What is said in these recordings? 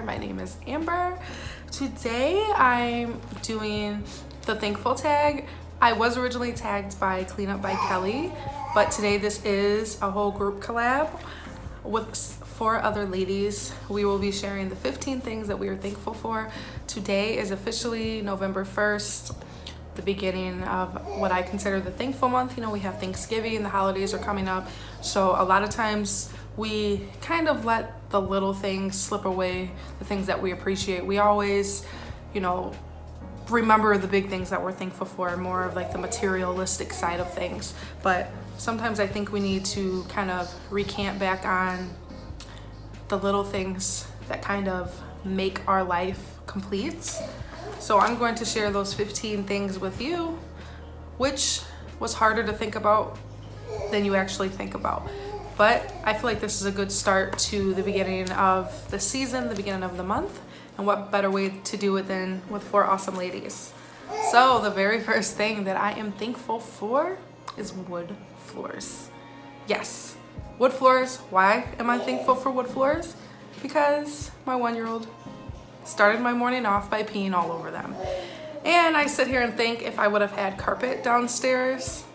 My name is Amber. Today I'm doing the thankful tag. I was originally tagged by Cleanup by Kelly, but today this is a whole group collab with 4 other ladies. We will be sharing the 15 things that we are thankful for. Today is officially November 1st, the beginning of what I consider the thankful month. You know, we have Thanksgiving, the holidays are coming up, so a lot of times we kind of let the little things slip away, the things that we appreciate. We always, you know, remember the big things that we're thankful for, more of like the materialistic side of things. But sometimes I think we need to kind of recant back on the little things that kind of make our life complete. So I'm going to share those 15 things with you, which was harder to think about than you actually think about. But I feel like this is a good start to the beginning of the season, the beginning of the month, and what better way to do it than with 4 awesome ladies. So the very first thing that I am thankful for is wood floors. Yes, wood floors. Why am I thankful for wood floors? Because my 1-year-old started my morning off by peeing all over them. And I sit here and think, if I would have had carpet downstairs,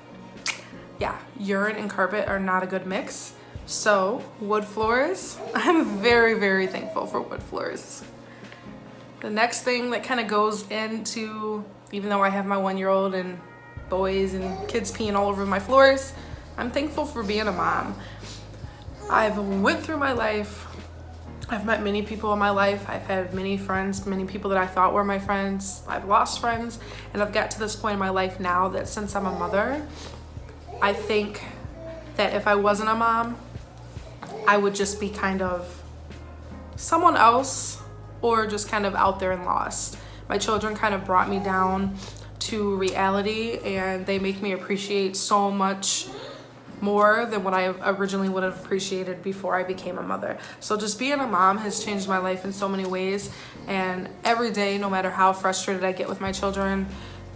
yeah, urine and carpet are not a good mix. So wood floors, I'm very, very thankful for wood floors. The next thing that kind of goes into, even though I have my 1-year-old and boys and kids peeing all over my floors, I'm thankful for being a mom. I've went through my life. I've met many people in my life. I've had many friends, many people that I thought were my friends. I've lost friends, and I've got to this point in my life now that since I'm a mother, I think that if I wasn't a mom, I would just be kind of someone else or just kind of out there and lost. My children kind of brought me down to reality, and they make me appreciate so much more than what I originally would have appreciated before I became a mother. So just being a mom has changed my life in so many ways, and every day, no matter how frustrated I get with my children,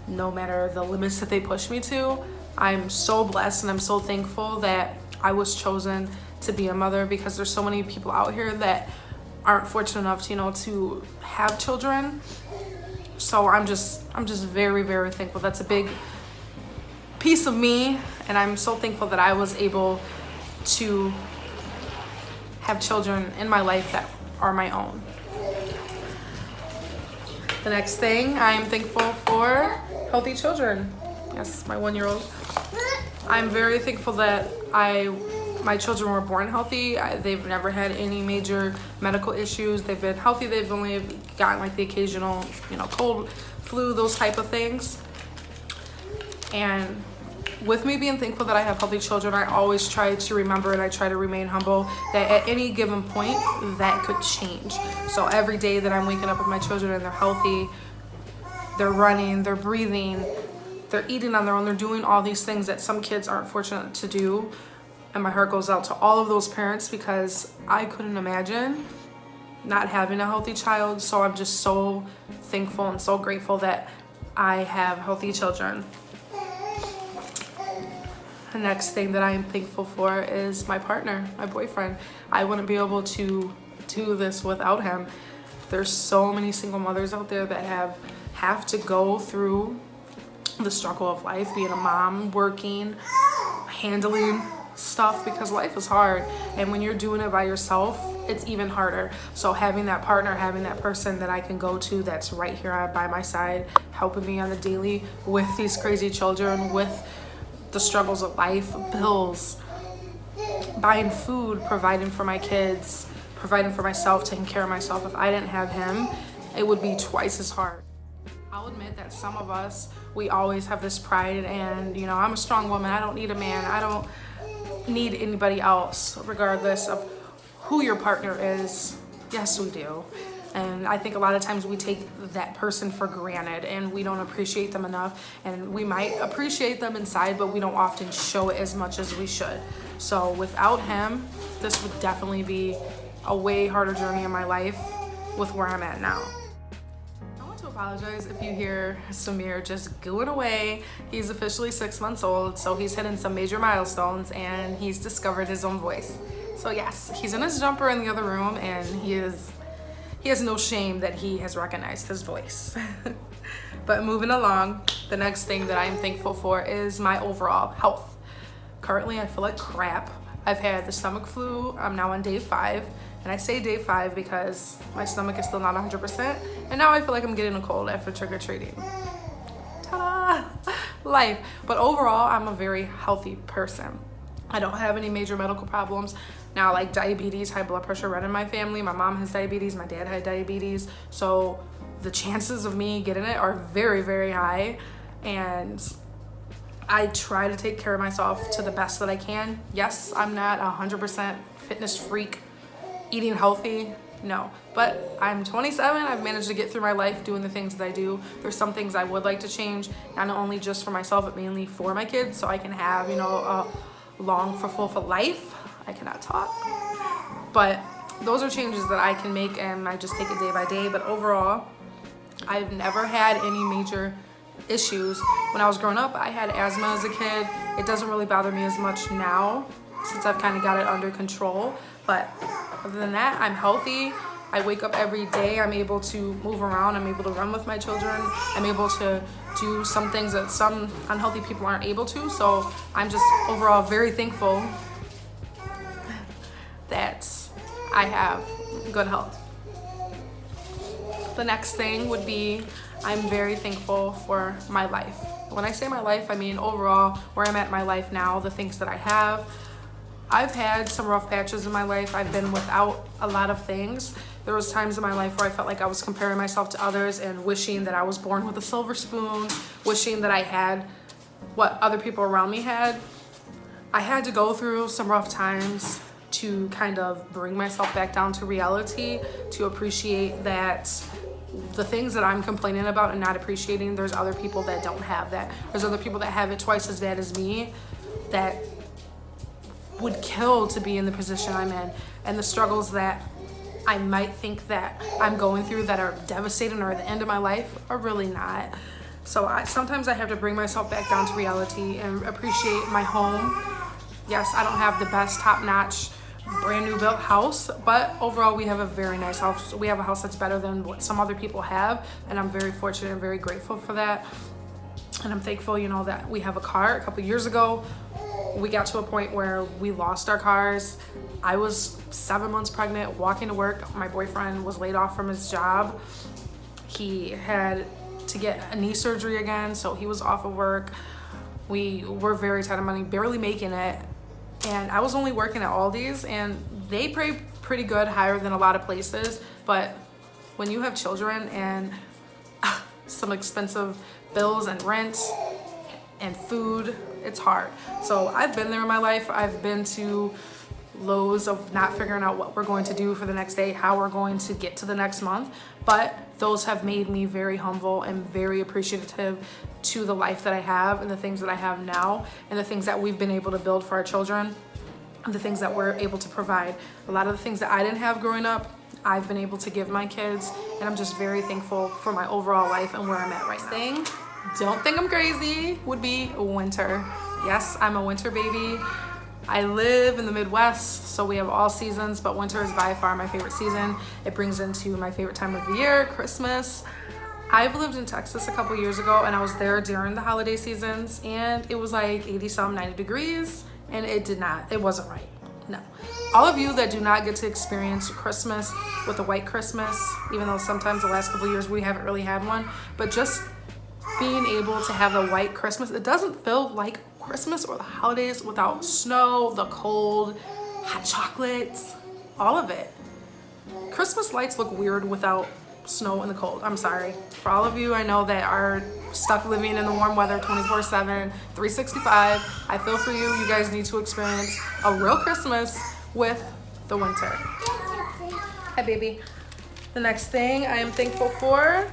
no matter the limits that they push me to, I'm so blessed and I'm so thankful that I was chosen to be a mother, because there's so many people out here that aren't fortunate enough to, you know, to have children. So I'm just very, very thankful. That's a big piece of me, and I'm so thankful that I was able to have children in my life that are my own. The next thing, I am thankful for healthy children. Yes, my 1-year-old. I'm very thankful that my children were born healthy. They've never had any major medical issues. They've been healthy. They've only gotten like the occasional, you know, cold, flu, those type of things. And with me being thankful that I have healthy children, I always try to remember, and I try to remain humble, that at any given point that could change. So every day that I'm waking up with my children and they're healthy, they're running, they're breathing, they're eating on their own, they're doing all these things that some kids aren't fortunate to do. And my heart goes out to all of those parents, because I couldn't imagine not having a healthy child. So I'm just so thankful and so grateful that I have healthy children. The next thing that I am thankful for is my partner, my boyfriend. I wouldn't be able to do this without him. There's so many single mothers out there that have to go through the struggle of life, being a mom, working, handling stuff, because life is hard, and when you're doing it by yourself, it's even harder. So having that partner, having that person that I can go to that's right here by my side, helping me on the daily with these crazy children, with the struggles of life, bills, buying food, providing for my kids, providing for myself, taking care of myself. If I didn't have him, it would be twice as hard. I'll admit that some of us, we always have this pride, and, you know, I'm a strong woman, I don't need a man, I don't need anybody else, regardless of who your partner is. Yes, we do. And I think a lot of times we take that person for granted, and we don't appreciate them enough. And we might appreciate them inside, but we don't often show it as much as we should. So without him, this would definitely be a way harder journey in my life with where I'm at now. I want to apologize if you hear Samir just gooing away. He's officially 6 months old, so he's hitting some major milestones, and he's discovered his own voice. So yes, he's in his jumper in the other room, and he has no shame that he has recognized his voice. But moving along, the next thing that I am thankful for is my overall health. Currently, I feel like crap. I've had the stomach flu. I'm now on day 5. And I say day 5 because my stomach is still not 100%. And now I feel like I'm getting a cold after trick-or-treating. Ta-da! Life. But overall, I'm a very healthy person. I don't have any major medical problems. Now, like diabetes, high blood pressure run in my family. My mom has diabetes. My dad had diabetes. So the chances of me getting it are very, very high. And I try to take care of myself to the best that I can. Yes, I'm not 100% fitness freak, eating healthy, no. But I'm 27, I've managed to get through my life doing the things that I do. There's some things I would like to change, not only just for myself, but mainly for my kids, so I can have, you know, a long, fulfilled life. I cannot talk. But those are changes that I can make, and I just take it day by day. But overall, I've never had any major issues. When I was growing up, I had asthma as a kid. It doesn't really bother me as much now since I've kind of got it under control. But other than that, I'm healthy. I wake up every day. I'm able to move around. I'm able to run with my children. I'm able to do some things that some unhealthy people aren't able to. So I'm just overall very thankful that I have good health. The next thing would be I'm very thankful for my life. When I say my life, I mean overall where I'm at in my life now, the things that I have. I've had some rough patches in my life. I've been without a lot of things. There was times in my life where I felt like I was comparing myself to others and wishing that I was born with a silver spoon, wishing that I had what other people around me had. I had to go through some rough times to kind of bring myself back down to reality, to appreciate that the things that I'm complaining about and not appreciating, there's other people that don't have that. There's other people that have it twice as bad as me that would kill to be in the position I'm in. And the struggles that I might think that I'm going through that are devastating or at the end of my life are really not. So sometimes I have to bring myself back down to reality and appreciate my home. Yes, I don't have the best top-notch brand new built house, but overall we have a very nice house. We have a house that's better than what some other people have, and I'm very fortunate and very grateful for that. And I'm thankful, you know, that we have a car. A couple years ago we got to a point where we lost our cars. I was 7 months pregnant, walking to work. My boyfriend was laid off from his job. He had to get a knee surgery again, so he was off of work. We were very tight on money, barely making it. And I was only working at Aldi's, and they pay pretty good, higher than a lot of places. But when you have children and some expensive bills and rent and food, it's hard. So I've been there in my life. I've been to lows of not figuring out what we're going to do for the next day, how we're going to get to the next month. But those have made me very humble and very appreciative to the life that I have and the things that I have now and the things that we've been able to build for our children and the things that we're able to provide. A lot of the things that I didn't have growing up, I've been able to give my kids, and I'm just very thankful for my overall life and where I'm at right now. Don't think I'm crazy, would be winter. Yes, I'm a winter baby. I live in the Midwest, so we have all seasons, but winter is by far my favorite season. It brings into my favorite time of the year, Christmas. I've lived in Texas a couple years ago, and I was there during the holiday seasons, and it was like 80-some, 90 degrees, and it wasn't right, no. All of you that do not get to experience Christmas with a white Christmas, even though sometimes the last couple years we haven't really had one, but just being able to have the white Christmas, it doesn't feel like Christmas or the holidays without snow, the cold, hot chocolates, all of it. Christmas lights look weird without snow and the cold. I'm sorry. For all of you I know that are stuck living in the warm weather 24/7, 365, I feel for you. You guys need to experience a real Christmas with the winter. Hi, baby. The next thing I am thankful for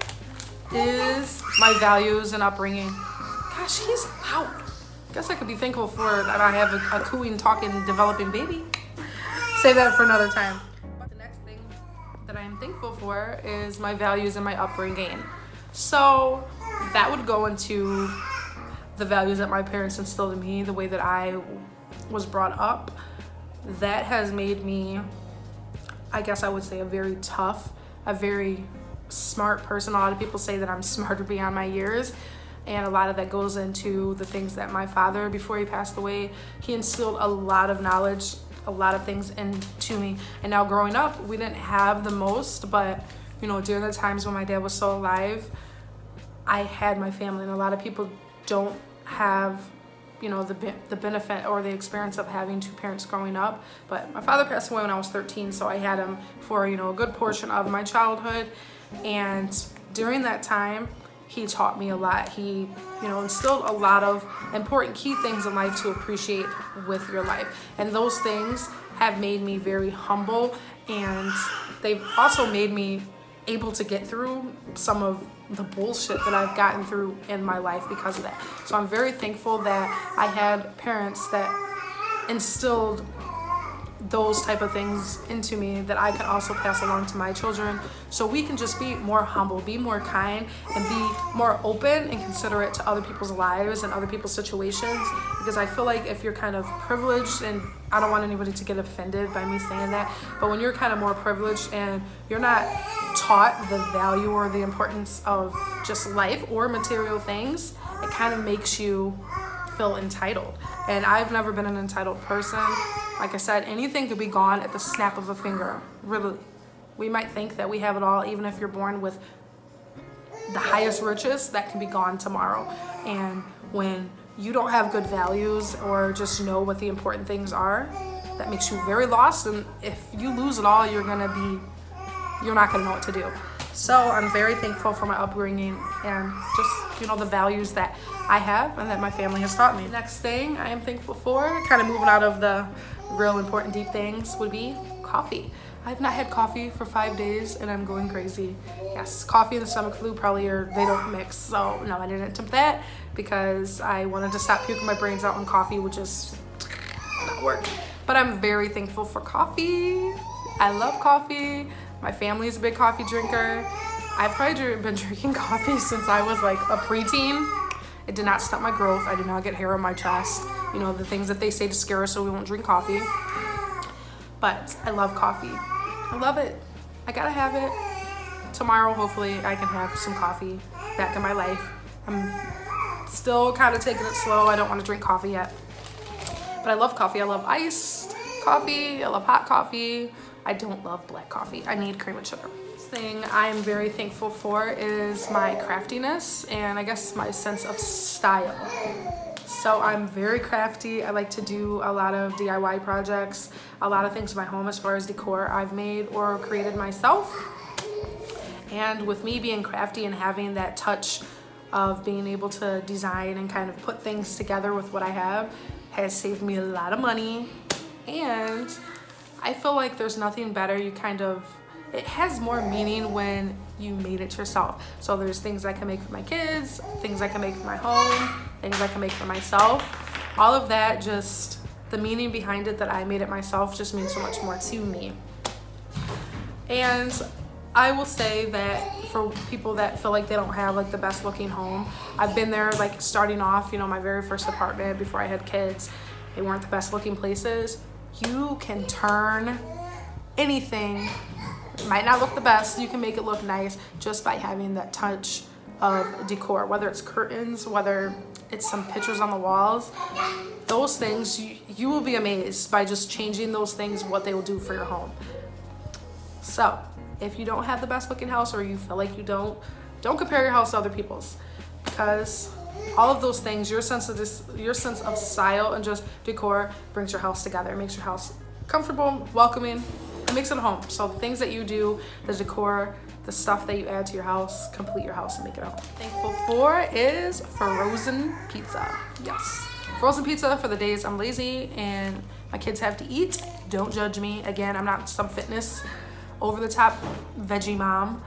is my values and upbringing. Gosh, he's loud. Guess I could be thankful for that I have a cooing, talking, developing baby. Save that for another time. But the next thing that I am thankful for is my values and my upbringing. So that would go into the values that my parents instilled in me, the way that I was brought up. That has made me, I guess I would say, a very tough, a very smart person. A lot of people say that I'm smarter beyond my years, and a lot of that goes into the things that my father, before he passed away, he instilled a lot of knowledge, a lot of things into me. And now growing up, we didn't have the most, but you know, during the times when my dad was still alive, I had my family. And a lot of people don't have, you know, the benefit or the experience of having two parents growing up. But my father passed away when I was 13, so I had him for, you know, a good portion of my childhood. And during that time, he taught me a lot. He, you know, instilled a lot of important key things in life to appreciate with your life. And those things have made me very humble, and they've also made me able to get through some of the bullshit that I've gotten through in my life because of that. So I'm very thankful that I had parents that instilled those type of things into me that I can also pass along to my children, so we can just be more humble, be more kind, and be more open and considerate to other people's lives and other people's situations. Because I feel like if you're kind of privileged, and I don't want anybody to get offended by me saying that, but when you're kind of more privileged and you're not taught the value or the importance of just life or material things, it kind of makes you feel entitled. And I've never been an entitled person. Like I said, anything could be gone at the snap of a finger. Really, we might think that we have it all, even if you're born with the highest riches, that can be gone tomorrow. And when you don't have good values or just know what the important things are, that makes you very lost. And if you lose it all, you're not gonna know what to do. So I'm very thankful for my upbringing and just, you know, the values that I have and that my family has taught me. Next thing I am thankful for, kind of moving out of the real important deep things, would be coffee. I've not had coffee for 5 days and I'm going crazy. Yes, coffee and the stomach flu probably they don't mix. So no, I didn't attempt that because I wanted to stop puking my brains out on coffee, which is not work. But I'm very thankful for coffee. I love coffee. My family is a big coffee drinker. I've probably been drinking coffee since I was like a preteen. It did not stop my growth. I did not get hair on my chest. You know, the things that they say to scare us so we won't drink coffee. But I love coffee. I love it. I gotta have it. Tomorrow, hopefully, I can have some coffee back in my life. I'm still kind of taking it slow. I don't want to drink coffee yet. But I love coffee. I love iced coffee. I love hot coffee. I don't love black coffee. I need cream and sugar. Thing I'm very thankful for is my craftiness and I guess my sense of style. So I'm very crafty. I like to do a lot of DIY projects, a lot of things in my home as far as decor I've made or created myself. And with me being crafty and having that touch of being able to design and kind of put things together with what I have has saved me a lot of money. And I feel like there's nothing better. It has more meaning when you made it yourself. So there's things I can make for my kids, things I can make for my home, things I can make for myself. All of that, just the meaning behind it that I made it myself just means so much more to me. And I will say that for people that feel like they don't have like the best looking home, I've been there like starting off, you know, my very first apartment before I had kids. They weren't the best looking places. You can turn anything. It might not look the best, you can make it look nice just by having that touch of decor, whether it's curtains, whether it's some pictures on the walls. Those things, you will be amazed by just changing those things, what they will do for your home. So if you don't have the best looking house or you feel like you don't compare your house to other people's, because all of those things, your sense of style and just decor brings your house together. It makes your house comfortable, welcoming. It makes it a home. So the things that you do, the decor, the stuff that you add to your house, complete your house and make it a home. Thankful for is frozen pizza. Yes, frozen pizza for the days I'm lazy and my kids have to eat. Don't judge me. Again, I'm not some fitness over the top veggie mom.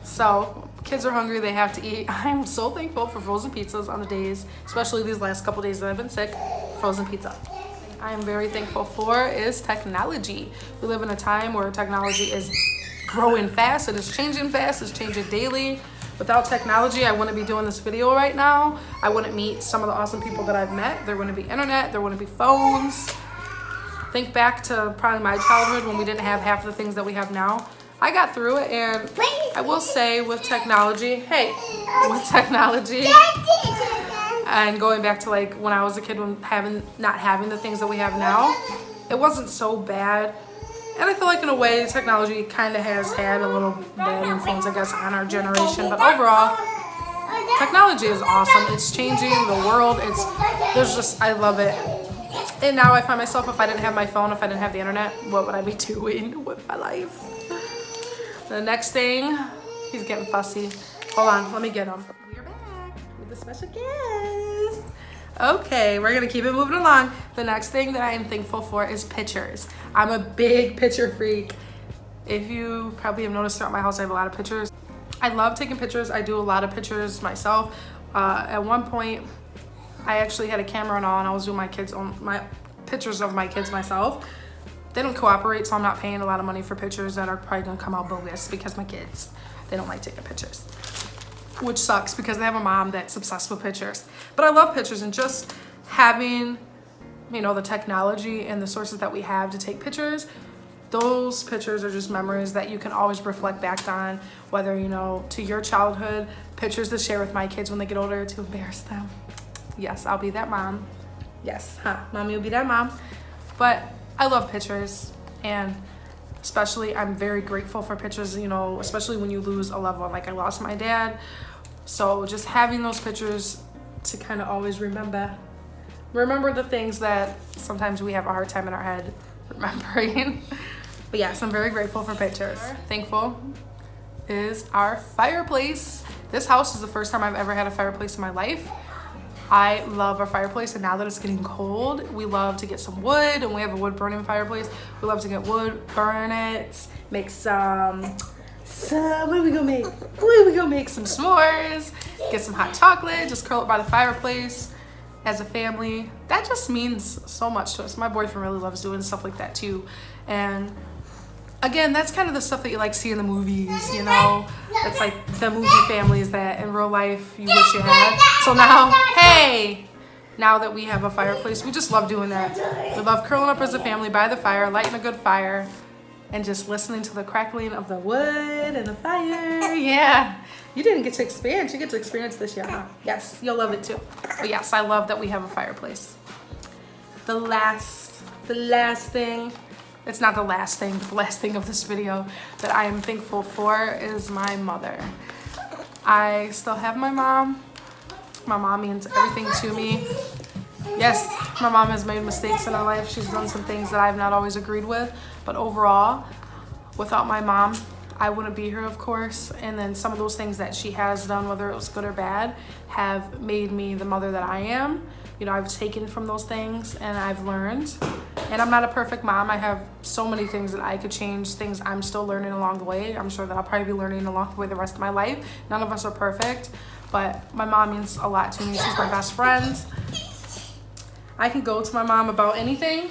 So kids are hungry, they have to eat. I'm so thankful for frozen pizzas on the days, especially these last couple days that I've been sick. Frozen pizza. I am very thankful for is technology. We live in a time where technology is growing fast. It is changing fast. It's changing daily. Without technology, I wouldn't be doing this video right now. I wouldn't meet some of the awesome people that I've met. There wouldn't be internet. There wouldn't be phones. Think back to probably my childhood when we didn't have half the things that we have now. I got through it, and I will say with technology, and going back to like when I was a kid, when not having the things that we have now, it wasn't so bad. And I feel like in a way technology kind of has had a little bad influence, I guess, on our generation, but overall technology is awesome. It's changing the world. I love it. And now I find myself, if I didn't have my phone, if I didn't have the internet, what would I be doing with my life? The next thing, he's getting fussy. Hold on, let me get him. We're back with a special guest. Okay, we're gonna keep it moving along. The next thing that I am thankful for is pictures. I'm a big picture freak. If you probably have noticed throughout my house, I have a lot of pictures. I love taking pictures. I do a lot of pictures myself. At one point, I actually had a camera and all, and I was doing my pictures of my kids myself. They don't cooperate, so I'm not paying a lot of money for pictures that are probably gonna come out bogus because my kids, they don't like taking pictures. Which sucks because they have a mom that's obsessed with pictures. But I love pictures, and just having, the technology and the sources that we have to take pictures, those pictures are just memories that you can always reflect back on, whether, to your childhood, pictures to share with my kids when they get older to embarrass them. Yes, I'll be that mom. Yes, mommy will be that mom. But I love pictures, and especially I'm very grateful for pictures, especially when you lose a loved one. Like I lost my dad, so just having those pictures to kind of always remember the things that sometimes we have a hard time in our head remembering. But yes, I'm very grateful for pictures. Thankful is our fireplace. This house is the first time I've ever had a fireplace in my life. I love our fireplace, and now that it's getting cold, we love to get some wood, and we have a wood burning fireplace. We love to get wood, burn it, make what are we gonna make? We're gonna make some s'mores, get some hot chocolate, just curl up by the fireplace as a family. That just means so much to us. My boyfriend really loves doing stuff like that too. And again, that's kind of the stuff that you like see in the movies, It's like the movie families that in real life you wish you had. So now that we have a fireplace, we just love doing that. We love curling up as a family by the fire, lighting a good fire, and just listening to the crackling of the wood and the fire. Yeah. You didn't get to experience. You get to experience this year, huh? Yes, you'll love it too. But yes, I love that we have a fireplace. The last thing, it's not the last thing, but the last thing of this video that I am thankful for is my mother. I still have my mom. My mom means everything to me. Yes, my mom has made mistakes in her life. She's done some things that I've not always agreed with, but overall, without my mom, I wouldn't be here, of course. And then some of those things that she has done, whether it was good or bad, have made me the mother that I am. I've taken from those things and I've learned. And I'm not a perfect mom. I have so many things that I could change, things I'm still learning along the way. I'm sure that I'll probably be learning along the way the rest of my life. None of us are perfect, but my mom means a lot to me. She's my best friend. I can go to my mom about anything,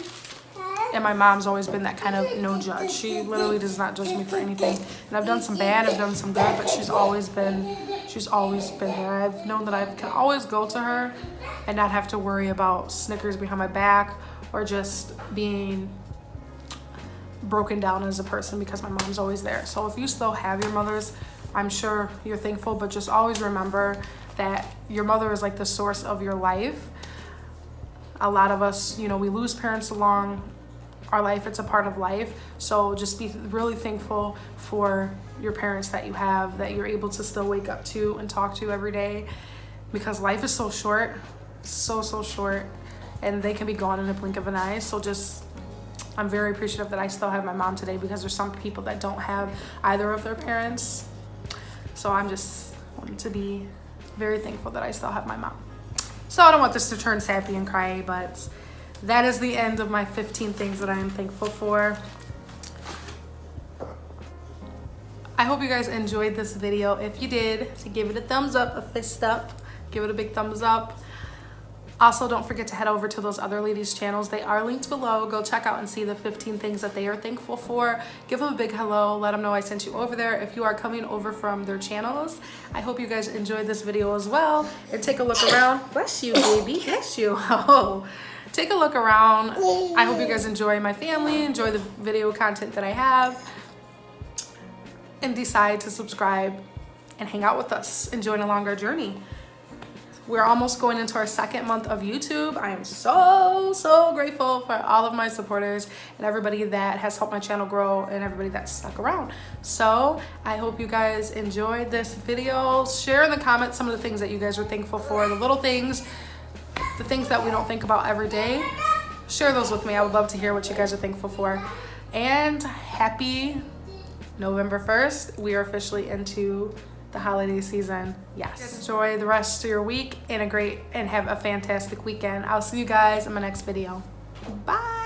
and my mom's always been that kind of no judge. She literally does not judge me for anything. And I've done some bad, I've done some good, but she's always been there. I've known that I can always go to her and not have to worry about snickers behind my back or just being broken down as a person, because my mom's always there. So if you still have your mothers, I'm sure you're thankful, but just always remember that your mother is like the source of your life. A lot of us, we lose parents along our life. It's a part of life. So just be really thankful for your parents that you have, that you're able to still wake up to and talk to every day, because life is so short, so short, and they can be gone in a blink of an eye. So I'm very appreciative that I still have my mom today, because there's some people that don't have either of their parents. So I'm just wanting to be very thankful that I still have my mom. So I don't want this to turn sappy and cry, but that is the end of my 15 things that I am thankful for. I hope you guys enjoyed this video. If you did, so give it a thumbs up, a fist up, give it a big thumbs up. Also, don't forget to head over to those other ladies' channels. They are linked below. Go check out and see the 15 things that they are thankful for. Give them a big hello. Let them know I sent you over there if you are coming over from their channels. I hope you guys enjoyed this video as well. And take a look around. Bless you, baby. Bless you. Oh. Take a look around. I hope you guys enjoy my family, enjoy the video content that I have. and decide to subscribe and hang out with us and join along our journey. We're almost going into our 2nd month of YouTube. I am so grateful for all of my supporters and everybody that has helped my channel grow and everybody that's stuck around. So I hope you guys enjoyed this video. Share in the comments some of the things that you guys are thankful for, the little things, the things that we don't think about every day. Share those with me. I would love to hear what you guys are thankful for. And happy November 1st. We are officially into the holiday season. Yes. Enjoy the rest of your week and have a fantastic weekend. I'll see you guys in my next video. Bye.